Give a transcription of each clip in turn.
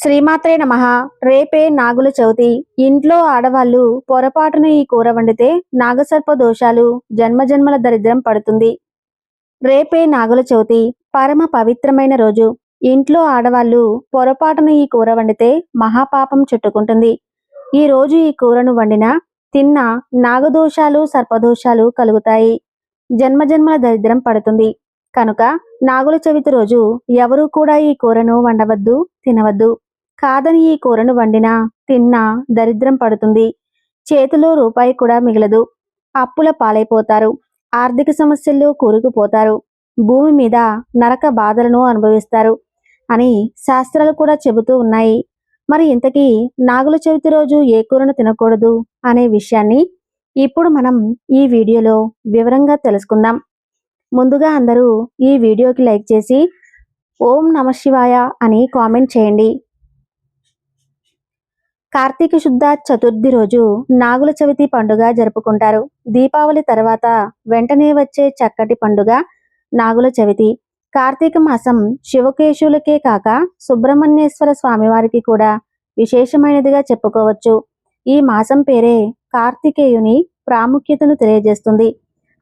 శ్రీమాత్రే నమః. రేపే నాగుల చవితి. ఇంట్లో ఆడవాళ్ళు పొరపాటున ఈ కూర వండితే నాగసర్ప దోషాలు, జన్మజన్మల దరిద్రం పడుతుంది. రేపే నాగుల చవితి. పరమ పవిత్రమైన రోజు. ఇంట్లో ఆడవాళ్ళు పొరపాటున ఈ కూర వండితే మహాపాపం చుట్టుకుంటుంది. ఈ రోజు ఈ కూరను వండినా తిన్నా నాగదోషాలు, సర్పదోషాలు కలుగుతాయి. జన్మజన్మల దరిద్రం పడుతుంది. కనుక నాగుల చవితి రోజు ఎవరూ కూడా ఈ కూరను వండవద్దు, తినవద్దు. కాదని ఈ కూరను వండినా తిన్నా దరిద్రం పడుతుంది. చేతిలో రూపాయి కూడా మిగలదు. అప్పుల పాలైపోతారు. ఆర్థిక సమస్యల్లో కూరుకుపోతారు. భూమి మీద నరక బాధలను అనుభవిస్తారు అని శాస్త్రాలు కూడా చెబుతూ ఉన్నాయి. మరి ఇంతకీ నాగుల చవితి రోజు ఏ కూరను తినకూడదు అనే విషయాన్ని ఇప్పుడు మనం ఈ వీడియోలో వివరంగా తెలుసుకుందాం. ముందుగా అందరూ ఈ వీడియోకి లైక్ చేసి ఓం నమః శివాయ అని కామెంట్ చేయండి. కార్తీక శుద్ధ చతుర్థి రోజు నాగుల చవితి పండుగ జరుపుకుంటారు. దీపావళి తర్వాత వెంటనే వచ్చే చక్కటి పండుగ నాగుల చవితి. కార్తీక మాసం శివకేశులకే కాక సుబ్రహ్మణ్యేశ్వర స్వామివారికి కూడా విశేషమైనదిగా చెప్పుకోవచ్చు. ఈ మాసం పేరే కార్తికేయుని ప్రాముఖ్యతను తెలియజేస్తుంది.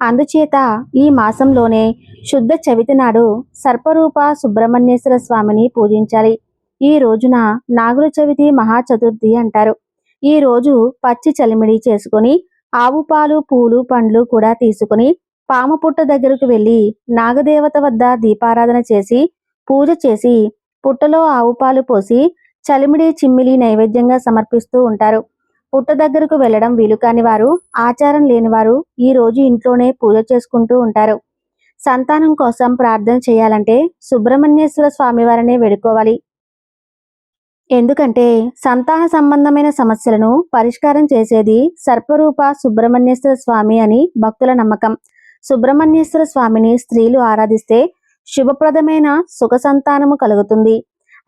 అందుచేత ఈ మాసంలోనే శుద్ధ చవితి నాడు సర్పరూప సుబ్రహ్మణ్యేశ్వర స్వామిని పూజించాలి. ఈ రోజున నాగుల చవితి మహాచతుర్థి అంటారు. ఈ రోజు పచ్చి చలిమిడి చేసుకుని ఆవు పాలు, పూలు, పండ్లు కూడా తీసుకుని పాము పుట్ట దగ్గరకు వెళ్ళి నాగదేవత వద్ద దీపారాధన చేసి పూజ చేసి పుట్టలో ఆవు పాలు పోసి చలిమిడి, చిమ్మిలి నైవేద్యంగా సమర్పిస్తూ ఉంటారు. పుట్ట దగ్గరకు వెళ్ళడం వీలు కాని వారు, ఆచారం లేనివారు ఈ రోజు ఇంట్లోనే పూజ చేసుకుంటూ ఉంటారు. సంతానం కోసం ప్రార్థన చేయాలంటే సుబ్రహ్మణ్యేశ్వర స్వామివారినే వేడుకోవాలి. ఎందుకంటే సంతాన సంబంధమైన సమస్యలను పరిష్కారం చేసేది సర్పరూప సుబ్రహ్మణ్యేశ్వర స్వామి అని భక్తుల నమ్మకం. సుబ్రహ్మణ్యేశ్వర స్వామిని స్త్రీలు ఆరాధిస్తే శుభప్రదమైన సుఖ సంతానము కలుగుతుంది.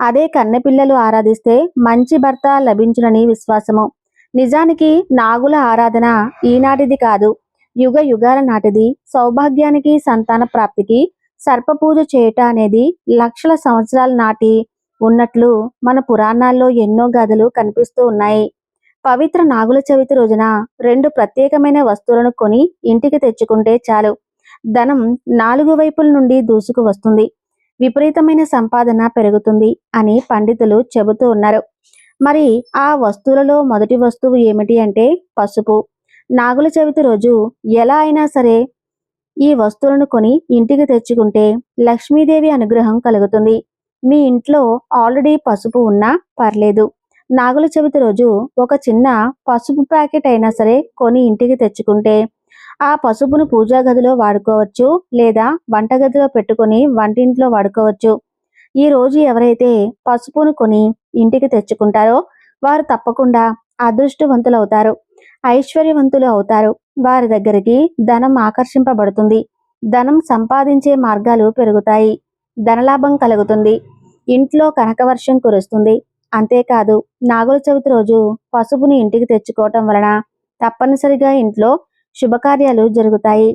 అదే కన్నెపిల్లలు ఆరాధిస్తే మంచి భర్త లభించునని విశ్వాసము. నిజానికి నాగుల ఆరాధన ఈనాటిది కాదు, యుగ యుగాల నాటిది. సౌభాగ్యానికి, సంతాన ప్రాప్తికి సర్పపూజ చేయుట అనేది లక్షల సంవత్సరాల నాటి ఉన్నట్లు మన పురాణాల్లో ఎన్నో గాథలు కనిపిస్తూ ఉన్నాయి. పవిత్ర నాగుల చవితి రోజున 2 ప్రత్యేకమైన వస్తువులను కొని ఇంటికి తెచ్చుకుంటే చాలు. ధనం 4 వైపుల నుండి దూసుకు వస్తుంది. విపరీతమైన సంపాదన పెరుగుతుంది అని పండితులు చెబుతూ ఉన్నారు. మరి ఆ వస్తువులలో మొదటి వస్తువు ఏమిటి అంటే పసుపు. నాగుల చవితి రోజు ఎలా అయినా సరే ఈ వస్తువులను కొని ఇంటికి తెచ్చుకుంటే లక్ష్మీదేవి అనుగ్రహం కలుగుతుంది. మీ ఇంట్లో ఆల్రెడీ పసుపు ఉన్నా పర్లేదు. నాగుల చవితి రోజు ఒక చిన్న పసుపు ప్యాకెట్ అయినా సరే కొని ఇంటికి తెచ్చుకుంటే ఆ పసుపును పూజా గదిలో వాడుకోవచ్చు, లేదా వంటగదిలో పెట్టుకొని వంటింట్లో వాడుకోవచ్చు. ఈ రోజు ఎవరైతే పసుపును కొని ఇంటికి తెచ్చుకుంటారో వారు తప్పకుండా అదృష్టవంతులవుతారు, ఐశ్వర్యవంతులు అవుతారు. వారి దగ్గరికి ధనం ఆకర్షింపబడుతుంది. ధనం సంపాదించే మార్గాలు పెరుగుతాయి. ధనలాభం కలుగుతుంది. ఇంట్లో కనకవర్షం కురుస్తుంది. అంతేకాదు, నాగుల చవితి రోజు పసుపుని ఇంటికి తెచ్చుకోవటం వలన తప్పనిసరిగా ఇంట్లో శుభకార్యాలు జరుగుతాయి.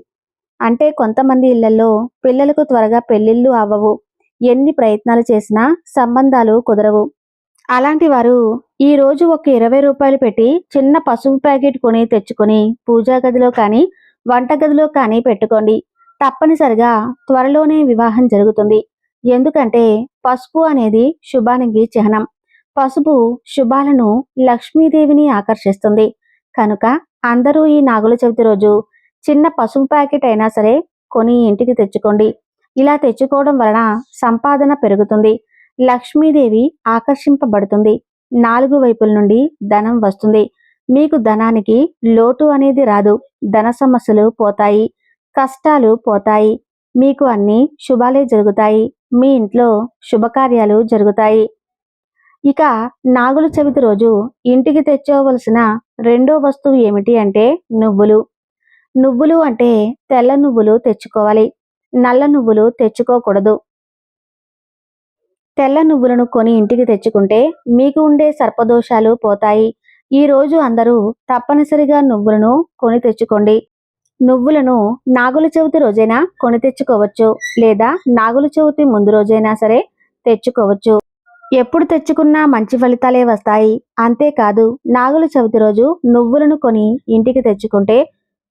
అంటే కొంతమంది ఇళ్లలో పిల్లలకు త్వరగా పెళ్లిళ్ళు అవ్వవు. ఎన్ని ప్రయత్నాలు చేసినా సంబంధాలు కుదరవు. అలాంటి వారు ఈ రోజు ఒక 20 రూపాయలు పెట్టి చిన్న పసుపు ప్యాకెట్ కొని తెచ్చుకొని పూజా గదిలో కానీ వంటగదిలో కానీ పెట్టుకోండి. తప్పనిసరిగా త్వరలోనే వివాహం జరుగుతుంది. ఎందుకంటే పసుపు అనేది శుభానికి చిహ్నం. పసుపు శుభాలను, లక్ష్మీదేవిని ఆకర్షిస్తుంది. కనుక అందరూ ఈ నాగుల చవితి రోజు చిన్న పసుపు ప్యాకెట్ అయినా సరే కొని ఇంటికి తెచ్చుకోండి. ఇలా తెచ్చుకోవడం వలన సంపాదన పెరుగుతుంది. లక్ష్మీదేవి ఆకర్షింపబడుతుంది. 4 వైపుల నుండి ధనం వస్తుంది. మీకు ధనానికి లోటు అనేది రాదు. ధన సమస్యలు పోతాయి. కష్టాలు పోతాయి. మీకు అన్ని శుభాలే జరుగుతాయి. మీ ఇంట్లో శుభకార్యాలు జరుగుతాయి. ఇక నాగుల చవితి రోజు ఇంటికి తెచ్చుకోవలసిన రెండో వస్తువు ఏమిటి అంటే నువ్వులు. నువ్వులు అంటే తెల్ల నువ్వులు తెచ్చుకోవాలి. నల్ల నువ్వులు తెచ్చుకోకూడదు. తెల్ల నువ్వులను కొని ఇంటికి తెచ్చుకుంటే మీకు ఉండే సర్పదోషాలు పోతాయి. ఈ రోజు అందరూ తప్పనిసరిగా నువ్వులను కొని తెచ్చుకోండి. నువ్వులను నాగుల చవితి రోజైనా కొని తెచ్చుకోవచ్చు, లేదా నాగుల చవితి ముందు రోజైనా సరే తెచ్చుకోవచ్చు. ఎప్పుడు తెచ్చుకున్నా మంచి ఫలితాలే వస్తాయి. అంతేకాదు నాగుల చవితి రోజు నువ్వులను కొని ఇంటికి తెచ్చుకుంటే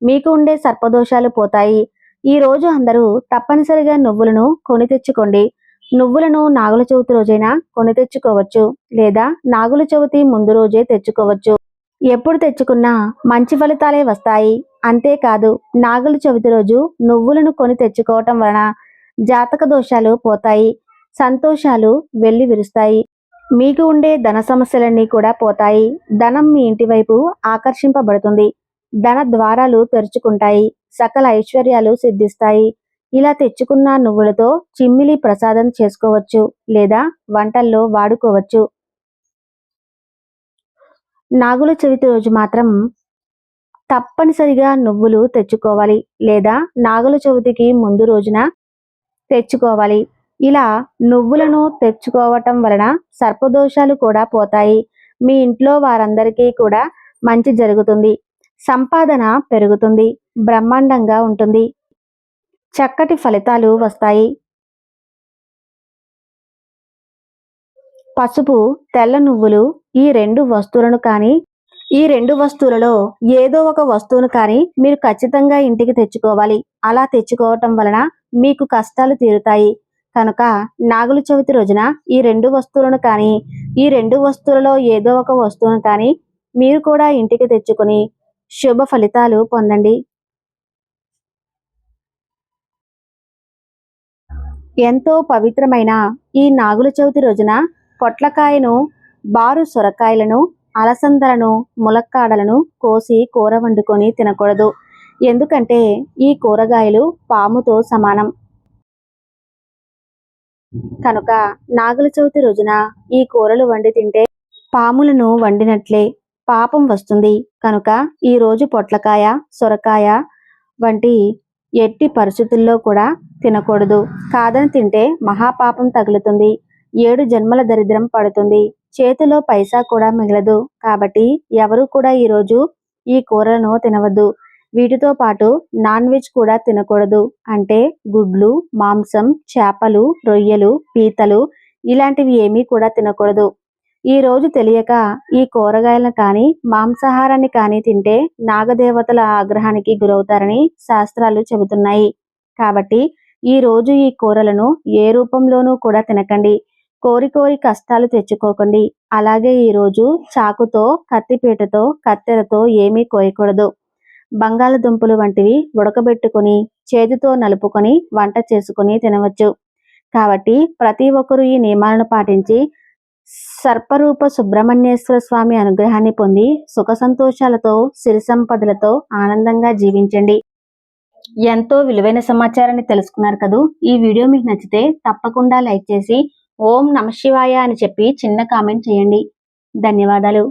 మీకు ఉండే సర్పదోషాలు పోతాయి. ఈ రోజు అందరూ తప్పనిసరిగా నువ్వులను కొని తెచ్చుకోండి. నువ్వులను నాగుల చవితి రోజైనా కొని తెచ్చుకోవచ్చు, లేదా నాగుల చవితి ముందు రోజే తెచ్చుకోవచ్చు. ఎప్పుడు తెచ్చుకున్నా మంచి ఫలితాలే వస్తాయి. అంతేకాదు నాగుల చవితి రోజు నువ్వులను కొని తెచ్చుకోవటం వలన జాతక దోషాలు పోతాయి, సంతోషాలు వెళ్లి విరుస్తాయి. మీకు ఉండే ధన సమస్యలన్నీ కూడా పోతాయి. ధనం మీ ఇంటి వైపు ఆకర్షింపబడుతుంది. ధన ద్వారాలు తెరుచుకుంటాయి. సకల ఐశ్వర్యాలు సిద్ధిస్తాయి. ఇలా తెచ్చుకున్న నువ్వులతో చిమ్మిలి ప్రసాదం చేసుకోవచ్చు, లేదా వంటల్లో వాడుకోవచ్చు. నాగుల చవితి రోజు మాత్రం తప్పనిసరిగా నువ్వులు తెచ్చుకోవాలి, లేదా నాగుల చవితికి ముందు రోజున తెచ్చుకోవాలి. ఇలా నువ్వులను తెచ్చుకోవటం వలన సర్పదోషాలు కూడా పోతాయి. మీ ఇంట్లో వారందరికీ కూడా మంచి జరుగుతుంది. సంపాదన పెరుగుతుంది. బ్రహ్మాండంగా ఉంటుంది. చక్కటి ఫలితాలు వస్తాయి. పసుపు, తెల్ల నువ్వులు ఈ రెండు వస్తువులలో ఏదో ఒక వస్తువును కానీ మీరు ఖచ్చితంగా ఇంటికి తెచ్చుకోవాలి. అలా తెచ్చుకోవటం వలన మీకు కష్టాలు తీరుతాయి. కనుక నాగుల చవితి రోజున ఈ రెండు వస్తువులను కానీ, ఈ రెండు వస్తువులలో ఏదో ఒక వస్తువును కానీ మీరు కూడా ఇంటికి తెచ్చుకొని శుభ ఫలితాలు పొందండి. ఎంతో పవిత్రమైన ఈ నాగుల చవితి రోజున పొట్లకాయను, బారు సొరకాయలను, అలసందలను, ములక్కాడలను కోసి కూర వండుకొని తినకూడదు. ఎందుకంటే ఈ కూరగాయలు పాముతో సమానం. కనుక నాగుల చవితి రోజున ఈ కూరలు వండి తింటే పాములను వండినట్లే, పాపం వస్తుంది. కనుక ఈ రోజు పొట్లకాయ, సొరకాయ వంటి ఎట్టి పరిస్థితుల్లో కూడా తినకూడదు. కాదని తింటే మహాపాపం తగులుతుంది. 7 జన్మల దరిద్రం పడుతుంది. చేతిలో పైసా కూడా మిగలదు. కాబట్టి ఎవరు కూడా ఈరోజు ఈ కూరలను తినవద్దు. వీటితో పాటు నాన్ వెజ్ కూడా తినకూడదు. అంటే గుడ్లు, మాంసం, చేపలు, రొయ్యలు, పీతలు ఇలాంటివి ఏమీ కూడా తినకూడదు. ఈ రోజు తెలియక ఈ కూరగాయలను కానీ, మాంసాహారాన్ని కానీ తింటే నాగదేవతల ఆగ్రహానికి గురవుతారని శాస్త్రాలు చెబుతున్నాయి. కాబట్టి ఈ రోజు ఈ కూరలను ఏ రూపంలోనూ కూడా తినకండి. కోరి కోరి కష్టాలు తెచ్చుకోకండి. అలాగే ఈరోజు చాకుతో, కత్తిపీటతో, కత్తెరతో ఏమీ కోయకూడదు. బంగాళదుంపలు వంటివి ఉడకబెట్టుకొని చేతితో నలుపుకొని వంట చేసుకుని తినవచ్చు. కాబట్టి ప్రతి ఒక్కరూ ఈ నియమాలను పాటించి సర్పరూప సుబ్రహ్మణ్యేశ్వర స్వామి అనుగ్రహాన్ని పొంది సుఖ సంతోషాలతో, సిరి సంపదలతో ఆనందంగా జీవించండి. ఎంతో విలువైన సమాచారాన్ని తెలుసుకున్నారు కదూ. ఈ వీడియో మీకు నచ్చితే తప్పకుండా లైక్ చేసి ఓం నమః శివాయ అని చెప్పి చిన్న కామెంట్ చేయండి. ధన్యవాదాలు.